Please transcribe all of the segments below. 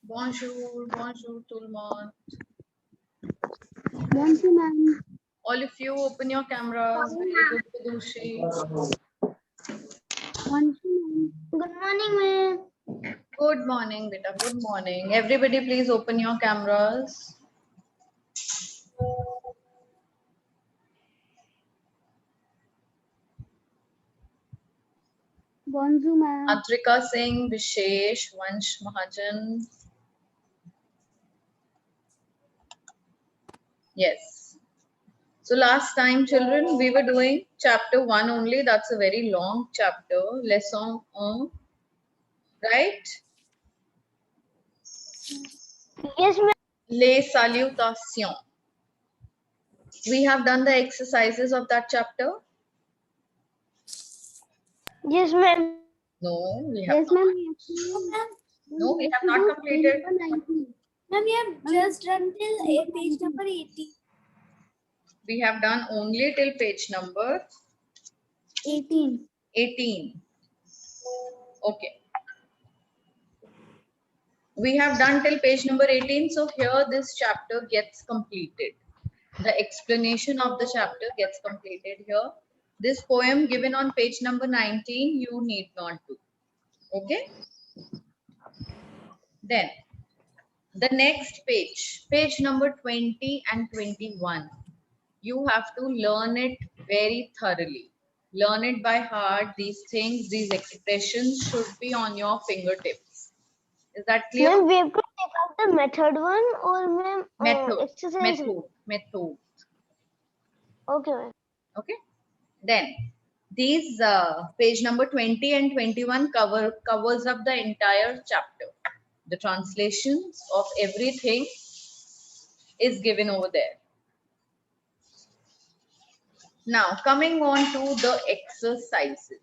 Bonjour, bonjour tout le monde. Bonjour, ma'am. All of you open your cameras. Very good, Vidushi. Bonjour, ma'am. Good morning, ma'am. Good morning, beta. Good morning. Everybody, please open your cameras. Bonjour, ma'am. Adrika Singh, Vishesh, Vansh Mahajan. Yes. So last time, children, we were doing chapter 1 only. That's a very long chapter. Lesson 1. Right? Yes, ma'am. Les salutations. We have done the exercises of that chapter. Yes, ma'am. No, we have Yes, not. ma'am. No, we have not completed. Ma'am, we have just done till page number 80. We have done only till page number 18. 18. Okay. We have done till page number 18. So here this chapter gets completed. The explanation of the chapter gets completed here. This poem given on page number 19, you need not do. Okay. Then the next page, page number 20 and 21. You have to learn it very thoroughly. Learn it by heart. These things, these expressions should be on your fingertips. Is that clear? Ma'am, we have to take out the method one or ma'am exercise. Method. Okay, ma'am. Okay. Then these page number 20 and 21 covers up the entire chapter. The translations of everything is given over there. Now coming on to the exercises.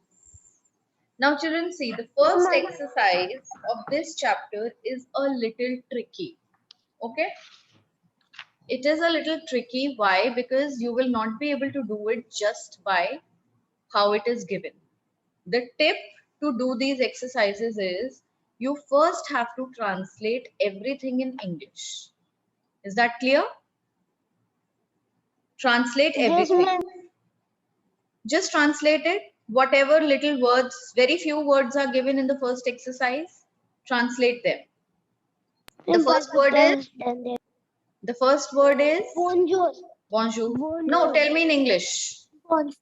Now children, see, the first exercise of this chapter is a little tricky. Okay. It is a little tricky. Why? Because you will not be able to do it just by how it is given. The tip to do these exercises is you first have to translate everything in English. Is that clear? Translate everything. Yes, ma'am. Just translate it. Whatever little words, very few words are given in the first exercise, translate them. The first word is? The first word is? Bonjour. Bonjour. Bonjour. No, tell me in English. Good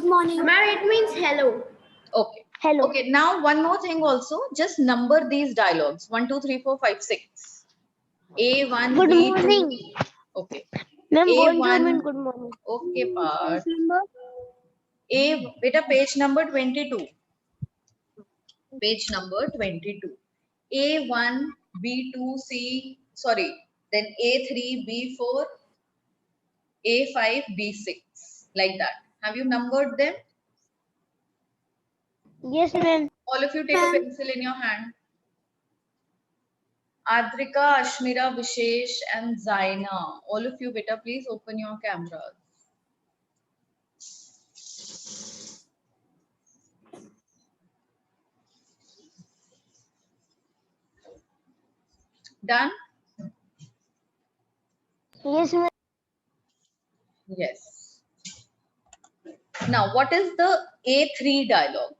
morning. Ma'am, it means hello. Okay. Hello. Okay, now one more thing also. Just number these dialogues. 1, 2, 3, 4, 5, 6. A1, Good B2. morning. Okay. Ma'am, bonjour A1. means good morning. Okay, part. Number? Beta, page number 22. Page number 22. A1, B2, C, sorry. Then A3, B4, A5, B6. Like that. Have you numbered them? Yes, ma'am. All of you take a pencil in your hand. Adrika, Ashmira, Vishesh and Zaina. All of you, beta, please open your cameras. Done? Yes, ma'am. Yes. Now, what is the A3 dialogue?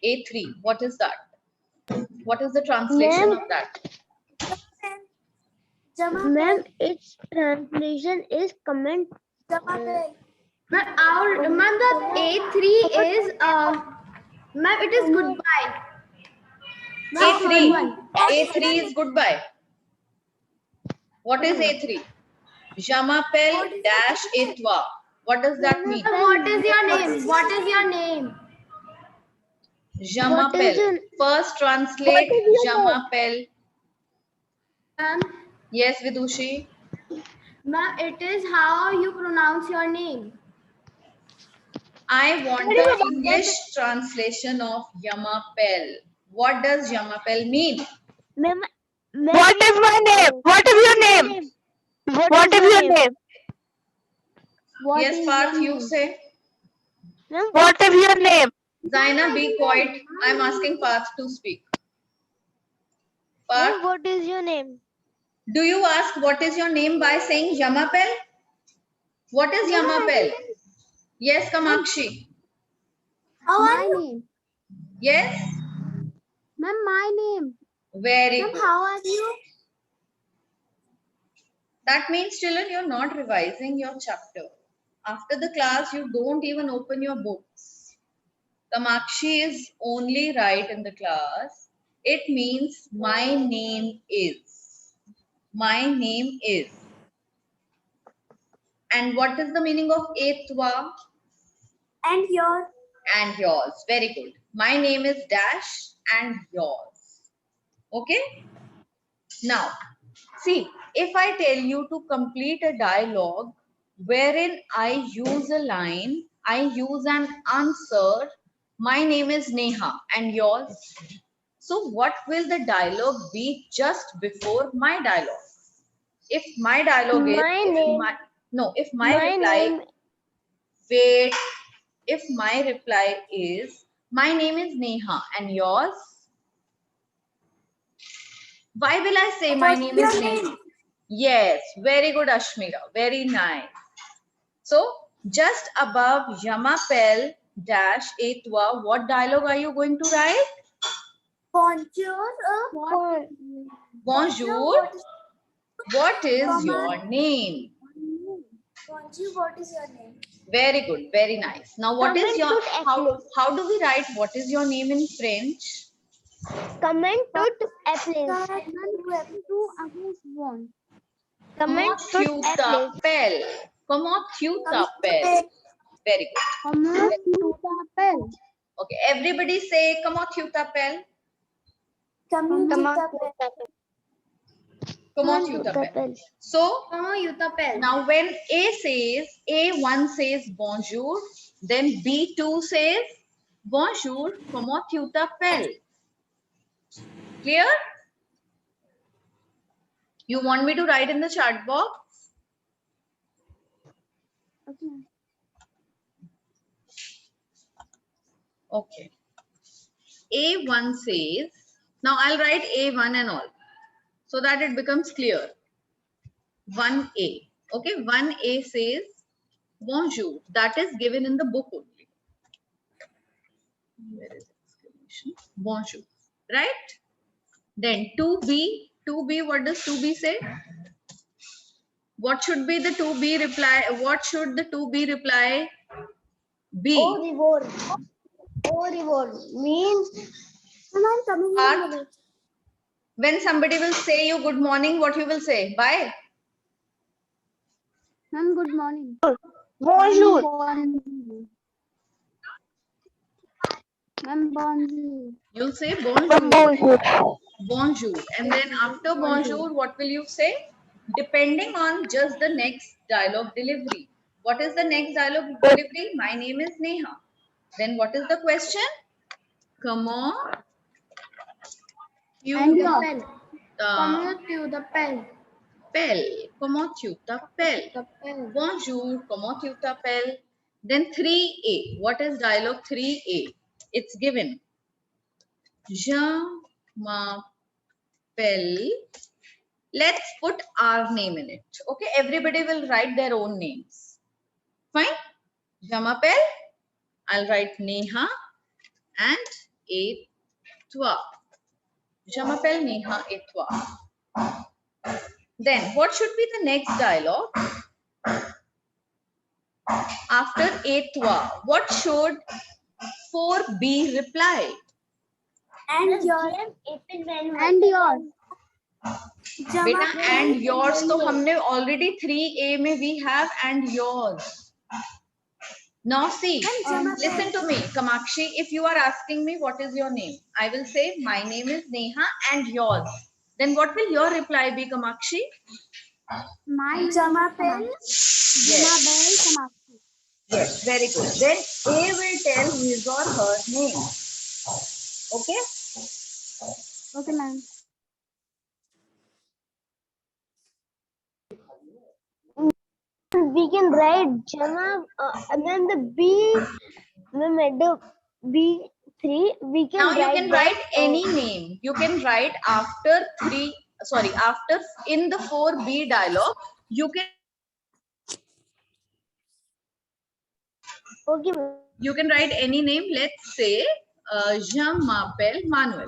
A3, what is that? What is the translation of that? Ma'am, its translation is comment. Ma'am, the A3 is ma'am, it is goodbye. A3. A3 is goodbye. What is A3? Je m'appelle dash et toi. What does that mean? What is your name? What is your name? Je What is m'appelle. your- First translate What is your Je name? m'appelle. Ma'am, Yes, Vidushi. ma'am, it is how you pronounce your name. I want the English translation of Je m'appelle. What does Je m'appelle mean? Ma'am, What is my name? What is your name? What is your name? Yes, Parth, you say. Ma'am, What is your name? Zaina, be quiet. I'm asking Parth to speak. Ma'am, Parth, what is your name? do you ask what is your name by saying Yamapel? What is Yamapel? Yes, Kamakshi. How are My you? name. Yes? Ma'am, my name. Very Ma'am, good. how are you? That means, children, you're not revising your chapter. After the class, you don't even open your books. Kamakshi is only right in the class. It means my name is. My name is. And what is the meaning of etwa? And your And yours. Very good. My name is dash and yours. Okay? Now, see, if I tell you to complete a dialogue wherein I use a line, I use an answer, my name is Neha and yours. So, what will the dialogue be just before my dialogue? If my dialogue is, My name. if my My reply, name. wait, if my reply is, my name is Neha and yours, why will I say my what's name your is name? Neha? Yes, very good, Ashmira. Very nice. So, just above Yamapel dash etwa, what dialogue are you going to write? Bonjour. Bonjour. What is Comma. your name? Bonjour, what is your name? Very good. Very nice. Now, what is Comment your to apples. how do we write what is your name in French? Comment to apples. Comment Comment to tu apples. t'appelles? Comment tu t'appelles? Very good. Okay, everybody say comment tu t'appelles? Comment tu Comment t'appelles? Comment tu t'appelles? So, Comment you t'appelles? now when A says, A1 says bonjour, then B2 says bonjour, comment tu t'appelles? Clear? You want me to write in the chat box? Okay. A1 says, now I'll write A1 and all so that it becomes clear. 1A. Okay, 1A says bonjour. That is given in the book only. Where is exclamation? Bonjour. Right? Then 2B. 2B, what does 2B say? What should be the 2B reply? What should the 2B reply be? Au revoir. Au revoir means I'm coming in a Parth, minute. when somebody will say you good morning, what you will say? Bye. ma'am, good morning. Bonjour. Ma'am, bonjour. You'll say bonjour. Bonjour. Bonjour. And then after bonjour, what will you say? Depending on just the next dialogue delivery. What is the next dialogue delivery? My name is Neha. Then what is the question? Comment you And your pen. t'appelles? Comment tu t'appelles? Bonjour. Comment tu t'appelles? Then 3A. What is dialogue 3A? It's given. Je m'appelle. Let's put our name in it. Okay, everybody will write their own names. Fine. Je m'appelle. I'll write Neha and et toi. Je m'appelle Neha et toi. Then what should be the next dialogue? After et toi, what should 4B reply? And your And yours. बेटा and yours तो हमने already 3A में we have and yours. Now see, listen to me, Kamakshi. If you are asking me what is your name, I will say my name is Neha and yours. Then what will your reply be, Kamakshi? My Jamapel. Yes. Yes, very good. Then A will tell his or her name. Okay? Okay, ma'am. We can write Jama and then the B. B3, we can Now you write can that, write any name. You can write after after in the 4B dialogue, you can Okay. write any name. Let's say Jean m'appelle Manuel.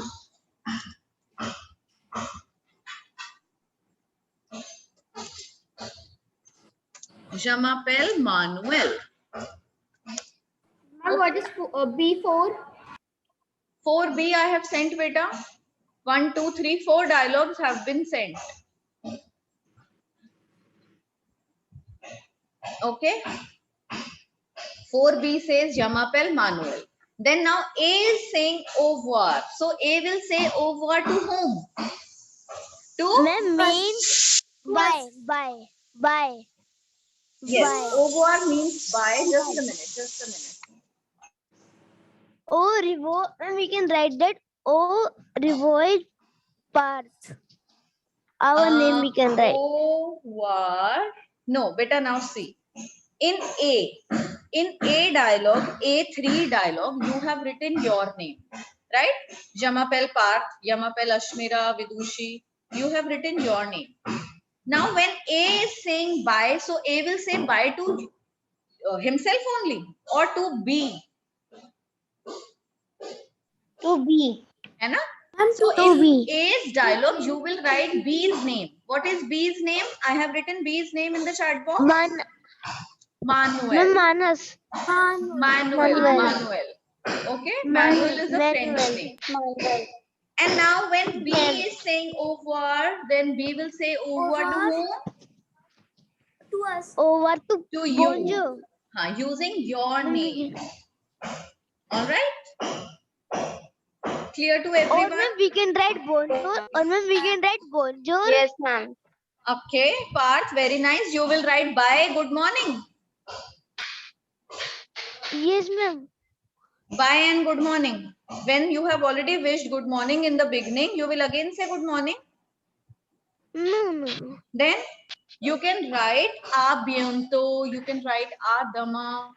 Je m'appelle Manuel. Ma'am, what is B4? 4B I have sent, beta. 1, 2, 3, 4 dialogues have been sent. Okay. 4B says Je m'appelle Manuel. Then now A is saying au revoir. So A will say au revoir to whom? To? Ma'am, means bye. Yes. Bye. Au revoir means bye. Just a minute. Au revoir, and we can write that au revoir Parth. Our name we can write. Au revoir. No, beta, now see. In A dialogue, A3 dialogue, you have written your name, right? Je m'appelle Parth, je m'appelle Ashmira, Vidushi. You have written your name. Now, when A is saying bye, so A will say bye to himself only or to B. To be. है ना? Ma'am, So to in B. A's dialogue, you will write B's name. What is B's name? I have written B's name in the chat box. Manuel. Manas. Manuel. Okay, Manuel is a French name. Manuel. And now when B Yes. is saying au revoir, then B will say au revoir to Au whom? To us. Over to To you. bonjour. Using your name. Alright? Clear to Or everyone? ma'am, we can write bonjour. Or ma'am, we can write bonjour. Yes, ma'am. Okay, Parth, very nice. You will write bye, good morning. Yes, ma'am. Bye and good morning. When you have already wished good morning in the beginning, you will again say good morning. No. Then you can write a bientôt. You can write a demain.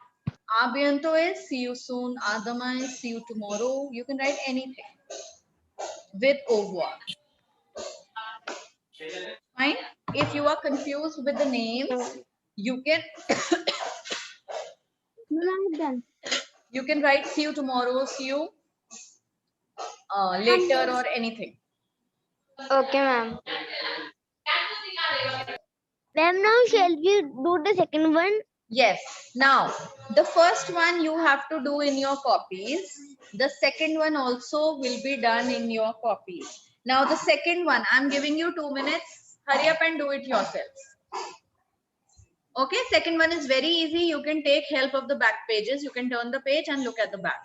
A bientôt is see you soon. A demain is see you tomorrow. You can write anything with au revoir. Fine. If you are confused with the names, you can Done. you can write see you tomorrow, see you later, or anything. Okay, ma'am. Ma'am, now shall we do the second one? Yes. Now, the first one you have to do in your copies. The second one also will be done in your copies. Now, the second one, I'm giving you 2 minutes. Hurry up and do it yourselves. Okay, second one is very easy. You can take help of the back pages. You can turn the page and look at the back.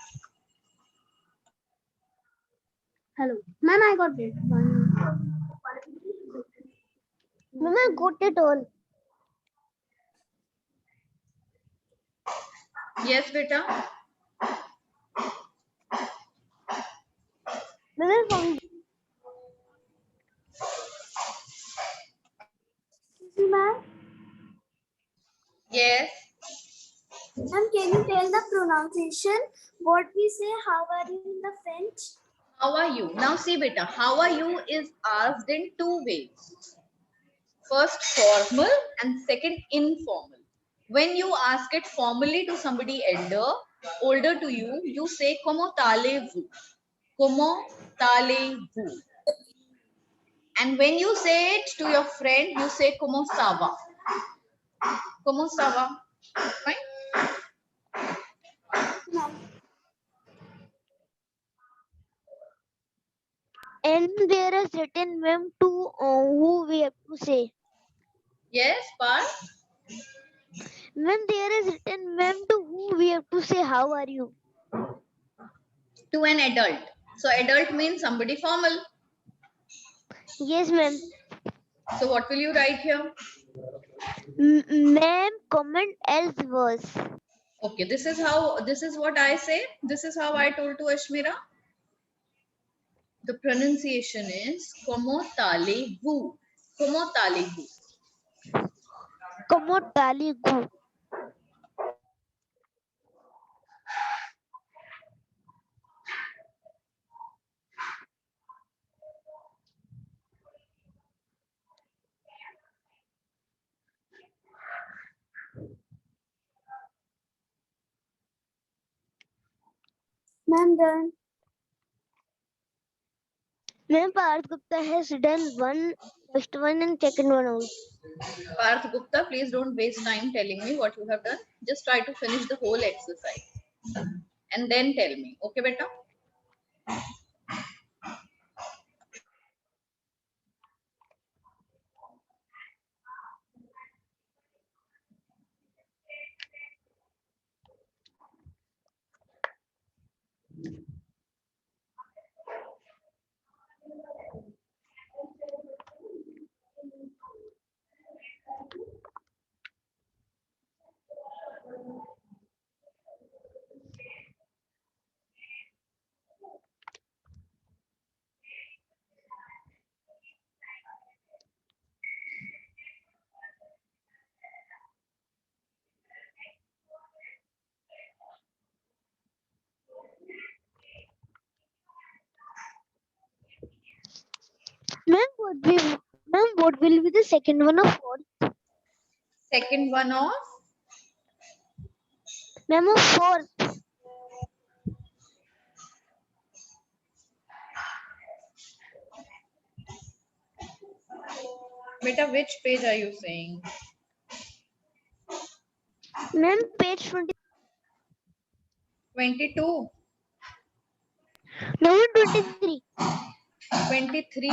Hello. Ma'am, I got it. Ma'am, I got it all. Yes, beta. Ma'am, I found Ma'am, Yes. can you tell the pronunciation? What we say, how are you in the French? How are you? Now see, beta, how are you is asked in 2 ways. First, formal, and second, informal. When you ask it formally to somebody older to you, you say comment allez-vous? Comment allez-vous? And when you say it to your friend, you say comment ça va? Comment ça va? Fine? and there is written ma'am to who we have to say. Yes, Parth? Ma'am, there is written ma'am to who we have to say how are you. To an adult. So adult means somebody formal. Yes, ma'am. So what will you write here? Ma'am, comment else was. Okay, this is what I say. This is how I told to Ashmira. The pronunciation is comment allez-vous? Comment allez-vous? Comment allez-vous? Ma'am, done. Ma'am, Parth Gupta has done first one and second one also. Parth Gupta, please don't waste time telling me what you have done. Just try to finish the whole exercise and then tell me. Okay, beta? Ma'am, what will be the second one of fourth? Second one of Ma'am, of fourth. beta, which page are you saying? Ma'am, page 20. 22, No, 23. 23.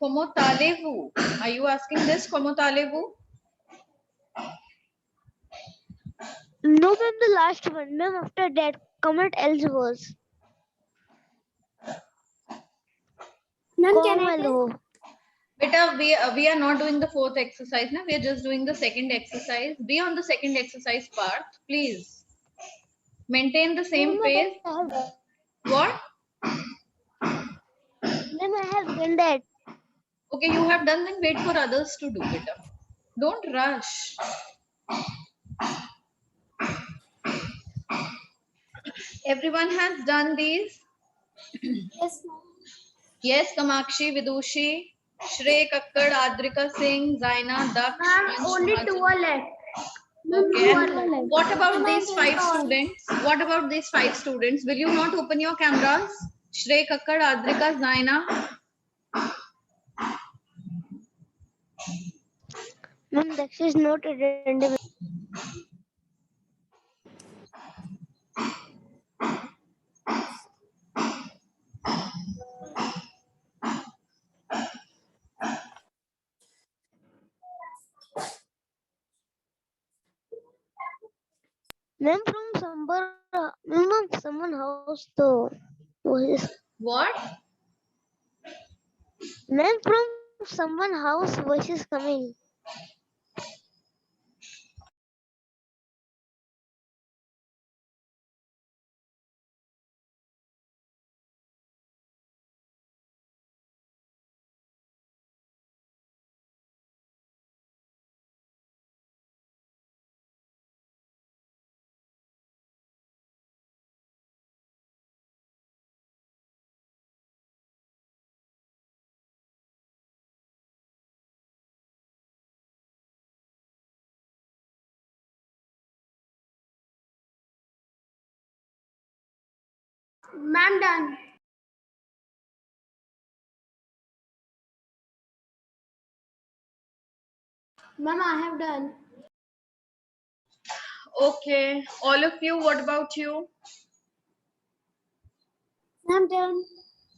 Komotalevu. Are you asking this, Komotalevu? No, ma'am, the last one. Ma'am, after that, comment else was. Ma'am, can I Komal tell? wo. Beta, we are not doing the fourth exercise now. We are just doing the second exercise. Be on the second exercise part, please. Maintain the same pace. What? Ma'am, I have done that. Okay, you have done, then wait for others to do it. Don't rush. Everyone has done these? Yes, ma'am. Yes, Kamakshi, Vidushi, Shrey Kakkad, Adrika Singh, Zaina, Daksh, Ma'am, only Ansh, two Mahajan. are left. Okay, and left. what about Ma'am, I these did 5 all. students? What about these 5 students? Will you not open your cameras? Shrey Kakkad, Adrika, Zaina. Ma'am, Daksh is not attending. Ma'am, from somewhere, ma'am, someone house though. Voice. What? Ma'am, from someone house voice is coming. Ma'am, done. Ma'am, I have done. Okay, all of you, what about you? Ma'am, done.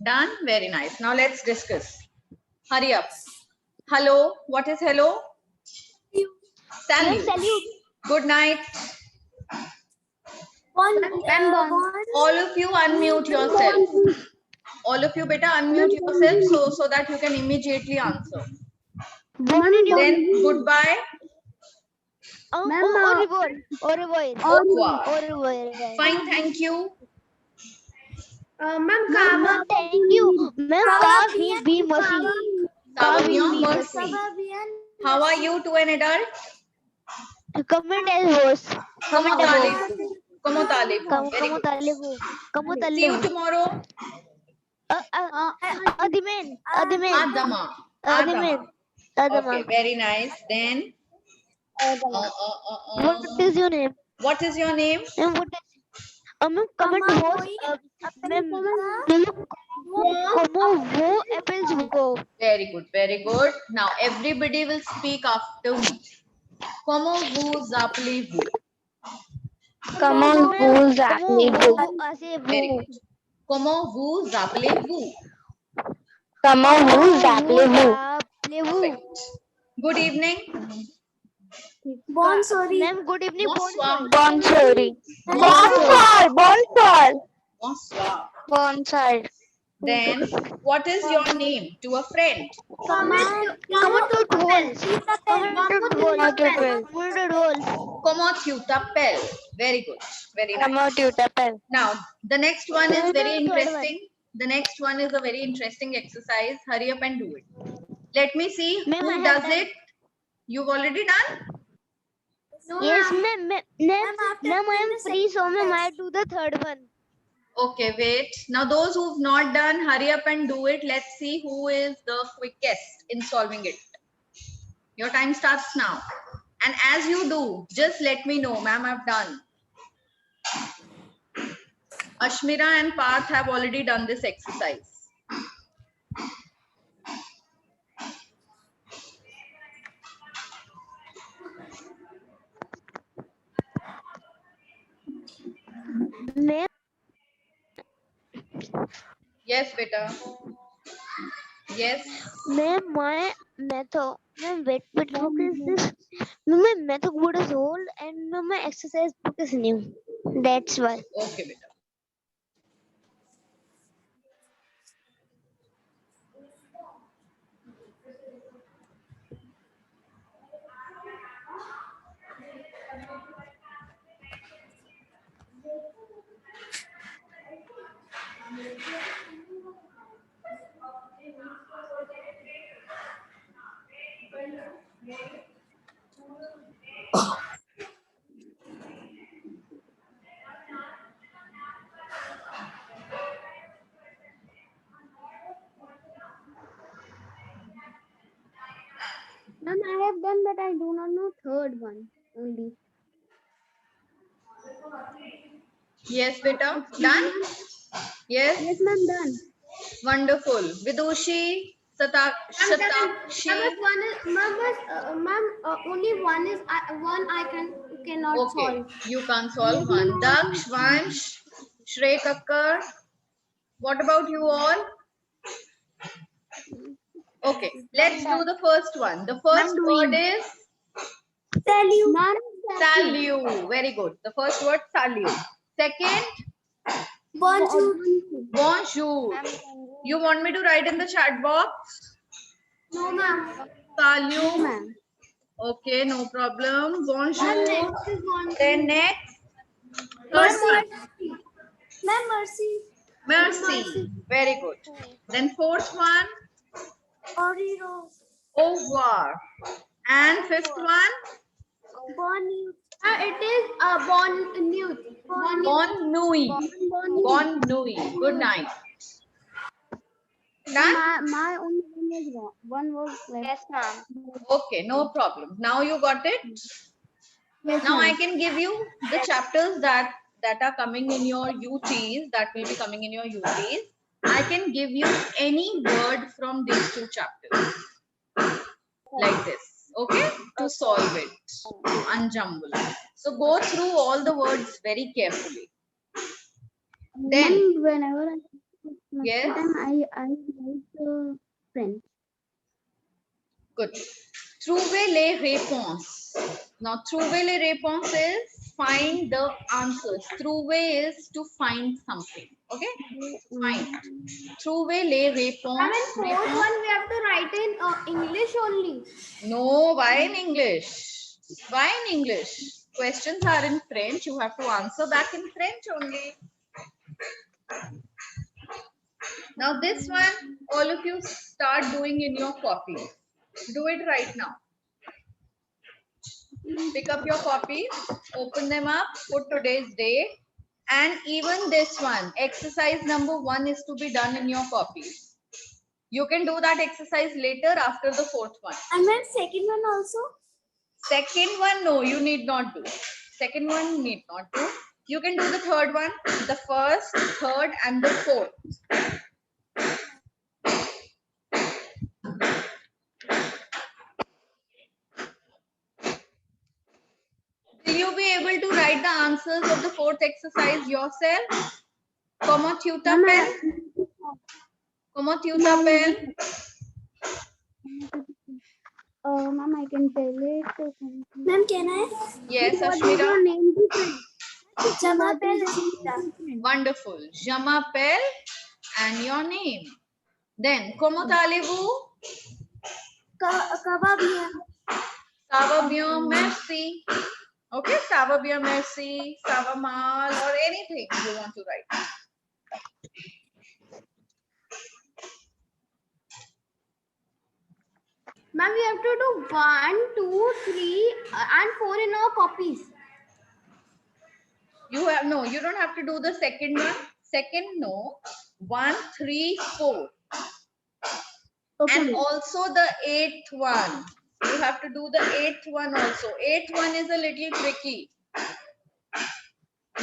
Done? Very nice. Now let's discuss. Hurry up. Hello, what is hello? Ma'am, Salute. salute. Good night. Ma'am, done. All of you unmute yourself. All of you better unmute yourself so that you can immediately answer. Born in your Then goodbye. au Ma'am, revoir. Au revoir. Au revoir, guys. Fine, thank you. Ma'am, Ma'am, thank you. Ma'am, Kavi be mercy. Savanya be Mercy. How are you to an adult? Comment as was. Como Comment above. talebu. Como talebu. Very Kamu good. talebu. Kamu See you talebu. tomorrow. Adimen. Adama. Adimen. Okay, very nice. Then, What is your name? what is your name? And Ma'am, comment was ma'am, como wo apples wo. Very good, very good. Now everybody will speak after me. Como vous appelez-vous? Comment vous appelez-vous? Ase Very wo. good. Comment vous appelez-vous? Comment vous appelez-vous? Perfect. Good evening. Bonsoir. Ma'am, good evening. Bonsoir. Bonsoir. Bonsoir. Bonsoir. Bonsoir. Bonsoir. Then, what is your name to a friend? Comment to Comment tu t'appelles? Very good. Very nice. Comment tu t'appelles? Now, the next one is very Third one. interesting. The next one is a very interesting exercise. Hurry up and do it. Let me see Ma'am, I who have does done. it. You've already done? No, Yes, ma'am. ma'am. after Ma'am, I am doing the free, so ma'am, I exercise. do the third one. Okay, wait. Now, those who've not done, hurry up and do it. Let's see who is the quickest in solving it. Your time starts now. And as you do, just let me know, ma'am, I've done. Ashmira and Parth have already done this exercise. Ma'am, Yes, beta. Yes. ma'am, my method. Ma'am, wet book is this. Ma'am, my method book is old and ma'am, my exercise book is new. That's why. Okay, beta. Ma'am, I have done, but I do not know third one only. Yes, beta. Done? Yes. Yes, ma'am, done. Wonderful. Vidushi, Satakshi. Only one is one I cannot Okay, solve. you can't solve one. Daksh, Vansh, Shrey Kakkar. What about you all? Okay, let's do the first one. The first word is Salute. salute. Very good. The first word, salute. Second, Bonjour. bonjour. You want me to write in the chat box? No, ma'am. Salute. Okay, no problem. Bonjour. Then next, third one, Ma'am, mercy. merci. Very good. Then fourth one, Oriro. au revoir. And fifth one, Bonnie. It is bon nude. bon nuit. Bon nuit. Good night. Done? My only one was wrong. One was like. Yes, ma'am. Okay, no problem. Now you got it. Now I can give you the chapters that are coming in your UTs, that will be coming in your UTs. I can give you any word from these two chapters like this, okay, to solve it, to unjumble. So go through all the words very carefully. Then, Whenever yes, I write the French. good. Trouver les réponses. Now, trouver les réponses is find the answers. Trouver is to find something. Okay? Find. Trouver les réponses. Fourth one we have to write in English only. No, why in English? Why in English? Questions are in French. You have to answer back in French only. Now, this one, all of you start doing in your copy. Do it right now. Pick up your copies, open them up, put today's date, and even this one, exercise number 1 is to be done in your copies. You can do that exercise later after the fourth one. And then second one also. Second one, no, you need not do. Second one, need not do. You can do the third one, the first, third, and the fourth. Will you be able to write the answers of the fourth exercise yourself? Como tuta pen? Como tuta pen? Ma'am, I can tell it. Ma'am, can I? Yes, What is Ashmira. your name? Jamapel. Wonderful. Jamapel and your name. Then, como talibu? Kebab. Ça va bien, merci. Okay, ça va bien, merci, ça va mal, or anything you want to write. Ma'am, we have to do 1, 2, 3, and 4 in our copies. You have no, you don't have to do the second one. Second, no. 1, 3, 4. Okay. And also the eighth one. You have to do the eighth one also. Eighth one is a little tricky.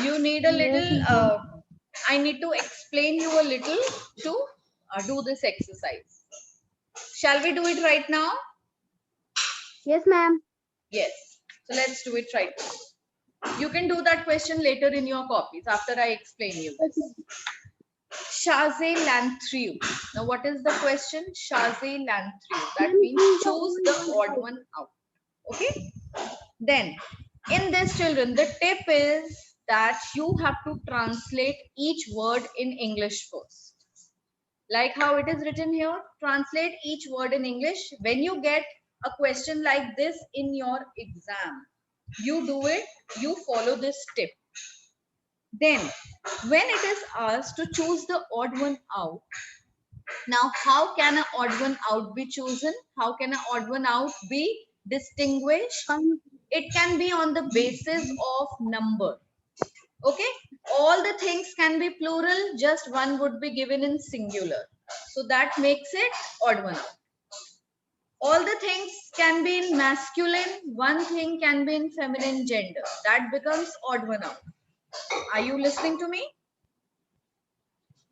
You need a little, I need to explain you a little to do this exercise. Shall we do it right now? Yes, ma'am. Yes. So let's do it right now. You can do that question later in your copies after I explain you this. Chaze Lanthriu. Now, what is the question? Chaze Lanthriu. That means choose the odd one out. Okay. Then, in this, children, the tip is that you have to translate each word in English first. Like how it is written here, translate each word in English. When you get a question like this in your exam, you do it, you follow this tip. Then, when it is asked to choose the odd one out, now how can an odd one out be chosen? How can an odd one out be distinguished? It can be on the basis of number. Okay, all the things can be plural, just one would be given in singular. So that makes it odd one out. All the things can be in masculine, one thing can be in feminine gender. That becomes odd one out. Are you listening to me?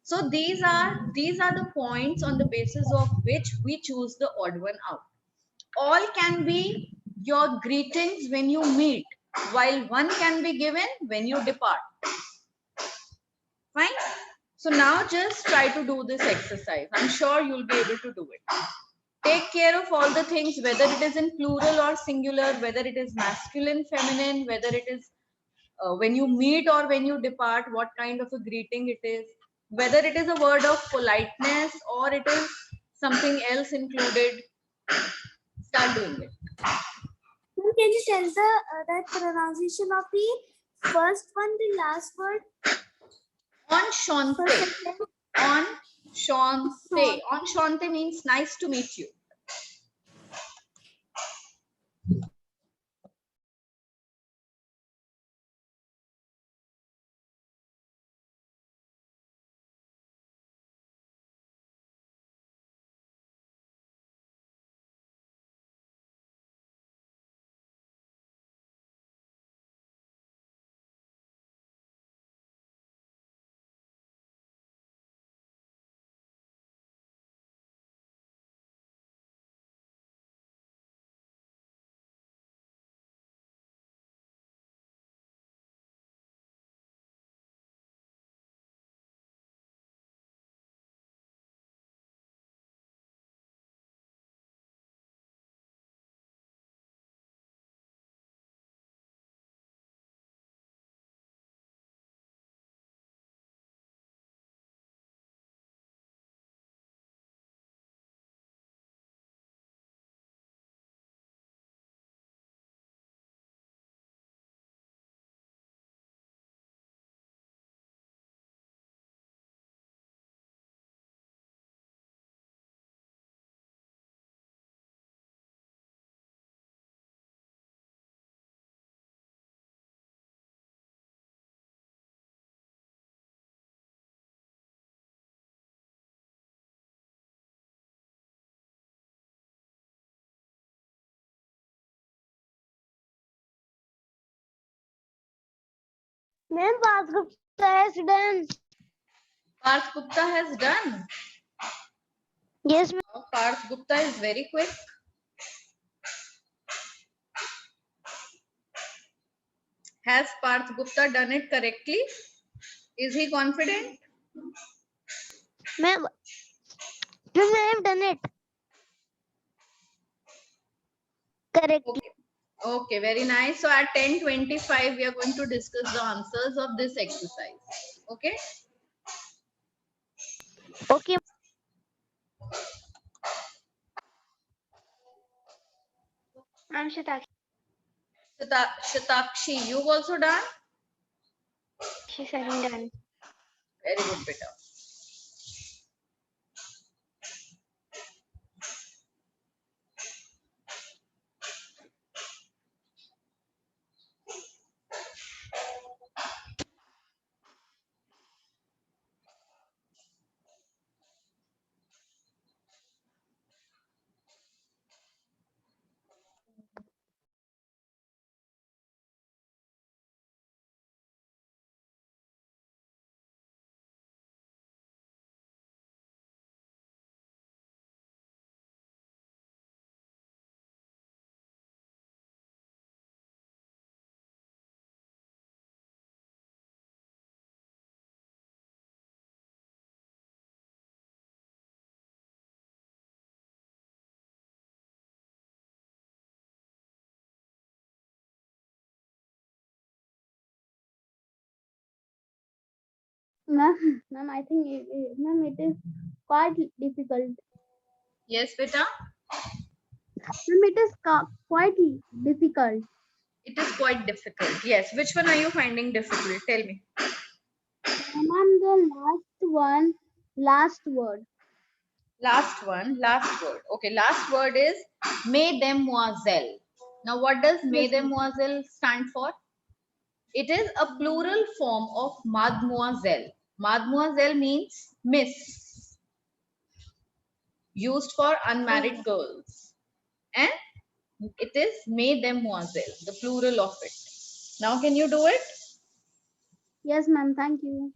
So these are the points on the basis of which we choose the odd one out. All can be your greetings when you meet, while one can be given when you depart. Fine. So now just try to do this exercise. I'm sure you'll be able to do it. Take care of all the things, whether it is in plural or singular, whether it is masculine, feminine, whether it is when you meet or when you depart, what kind of a greeting it is, whether it is a word of politeness or it is something else included. Start doing it. Ma'am, can you tell the pronunciation of the first one, the last word? Enchante. Enchante. Enchante means nice to meet you. Ma'am, Parth Gupta has done. Parth Gupta has done. Yes, ma'am. Oh, Parth Gupta is very quick. Has Parth Gupta done it correctly? Is he confident? Ma'am, I have done it correctly. Okay. Okay, very nice. So at 10:25, we are going to discuss the answers of this exercise. Okay. Okay. I'm Shatakshi. Shatakshi, you've also done? She's having done. Very good, beta. Ma'am, I think ma'am, it is quite difficult. Yes, beta. Ma'am, it is quite difficult. It is quite difficult. Yes. Which one are you finding difficult? Tell me. Ma'am, the last one, last word. Last one, last word. Okay, last word is mesdemoiselles. Now, what does Yes, ma'am. mesdemoiselles stand for? It is a plural form of mademoiselle. Mademoiselle means miss, used for unmarried girls. And it is mesdemoiselles, the plural of it. Now, can you do it? Yes, ma'am. Thank you.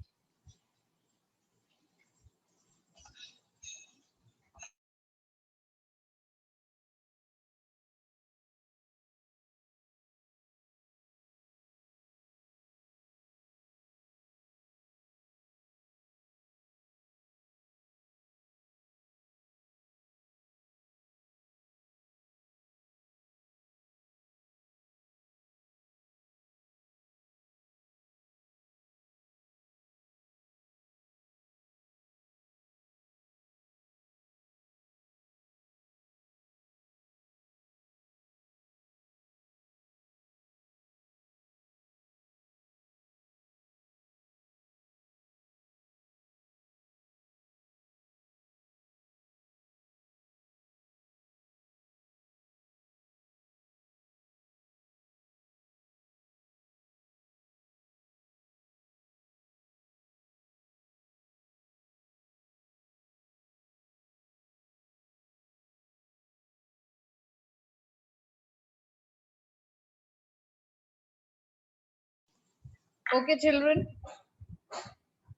Okay, children.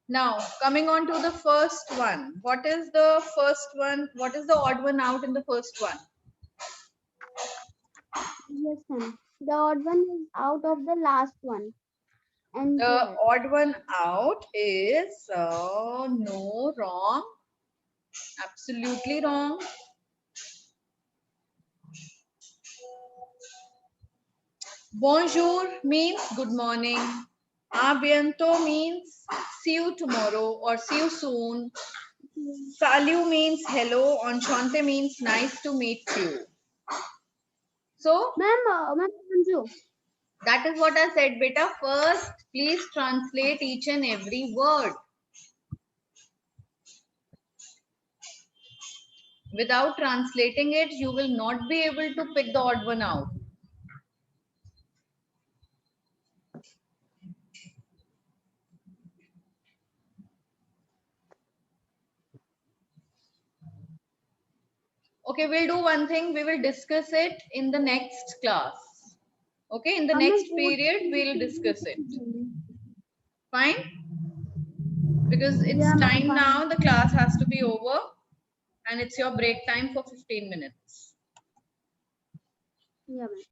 Now, coming on to the first one. What is the first one? What is the odd one out in the first one? Yes, ma'am. The odd one is out of the last one. And The odd one out is no, wrong. Absolutely wrong. Bonjour means good morning. A bientôt means see you tomorrow or see you soon. Salut means hello. Enchanté means nice to meet you. So ma'am, Anju, that is what I said, beta. First, please translate each and every word. Without translating it, you will not be able to pick the odd one out. Okay, we'll do one thing. We will discuss it in the next class. Okay, in the ma'am, next both period, we'll discuss it. Fine? Because it's Yeah, ma'am, time fine. now, the class has to be over and it's your break time for 15 minutes. Yeah, ma'am.